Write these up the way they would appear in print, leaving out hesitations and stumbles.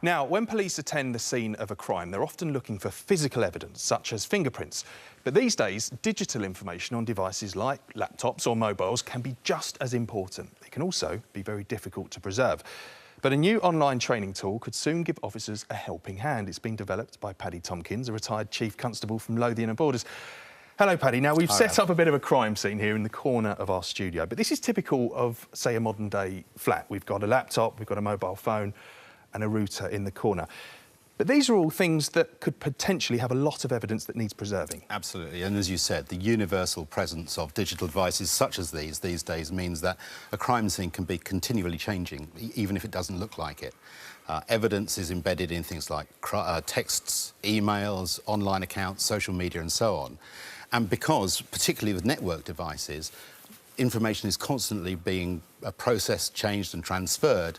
Now, when police attend the scene of a crime, they're often looking for physical evidence, such as fingerprints. But these days, digital information on devices like laptops or mobiles can be just as important. It can also be very difficult to preserve. But a new online training tool could soon give officers a helping hand. It's been developed by Paddy Tomkins, a retired Chief Constable from Lothian and Borders. Hello, Paddy. Now, we've set up a bit of a crime scene here in the corner of our studio, but this is typical of, say, a modern-day flat. We've got a laptop, we've got a mobile phone and a router in the corner. But these are all things that could potentially have a lot of evidence that needs preserving. Absolutely, and as you said, the universal presence of digital devices such as these days means that a crime scene can be continually changing, even if it doesn't look like it. Evidence is embedded in things like texts, emails, online accounts, social media and so on. And because, particularly with network devices, information is constantly being processed, changed and transferred,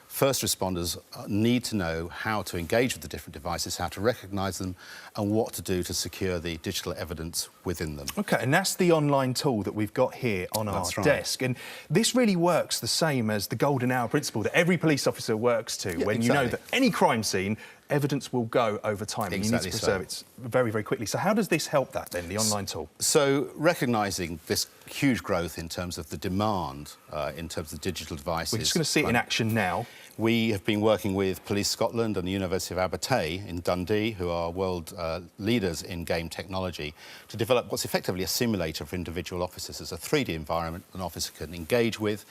first responders need to know how to engage with the different devices, how to recognise them and what to do to secure the digital evidence within them. OK, and that's the online tool that we've got here on our desk. And this really works the same as the golden hour principle that every police officer works to, when you know that any crime scene, evidence will go over time and you need to preserve it very, very quickly. So how does this help that then, the online tool? So recognising this huge growth in terms of the demand in terms of digital devices... We're just going to see it in action now. We have been working with Police Scotland and the University of Abertay in Dundee, who are world leaders in game technology, to develop what's effectively a simulator for individual officers. It's a 3D environment an officer can engage with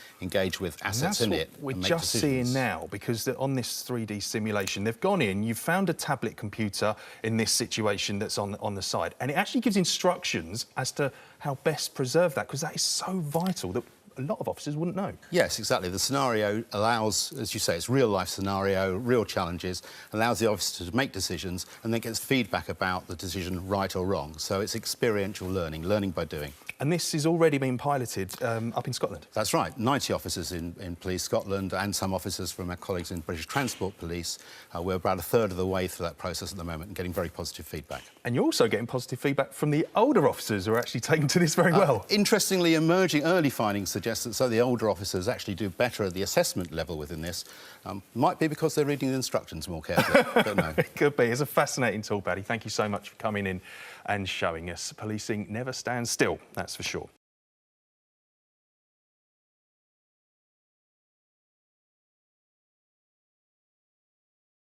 assets in it. We're just seeing now, because on this 3D simulation, they've gone in, you've found a tablet computer in this situation that's on the side, and it actually gives instructions as to how best preserve that, because that is so vital that a lot of officers wouldn't know. Yes, exactly. The scenario allows, as you say, it's real-life scenario, real challenges, allows the officer to make decisions and then gets feedback about the decision, right or wrong. So it's experiential learning by doing. And this is already being piloted up in Scotland? That's right. 90 officers in Police Scotland and some officers from our colleagues in British Transport Police. We're about a third of the way through that process at the moment and getting very positive feedback. And you're also getting positive feedback from the older officers who are actually taking to this very well. Interestingly, emerging early findings suggest that some of the older officers actually do better at the assessment level within this. Might be because they're reading the instructions more carefully. Don't know. It could be. It's a fascinating tool, Paddy. Thank you so much for coming in and showing us. Policing never stands still, that's for sure.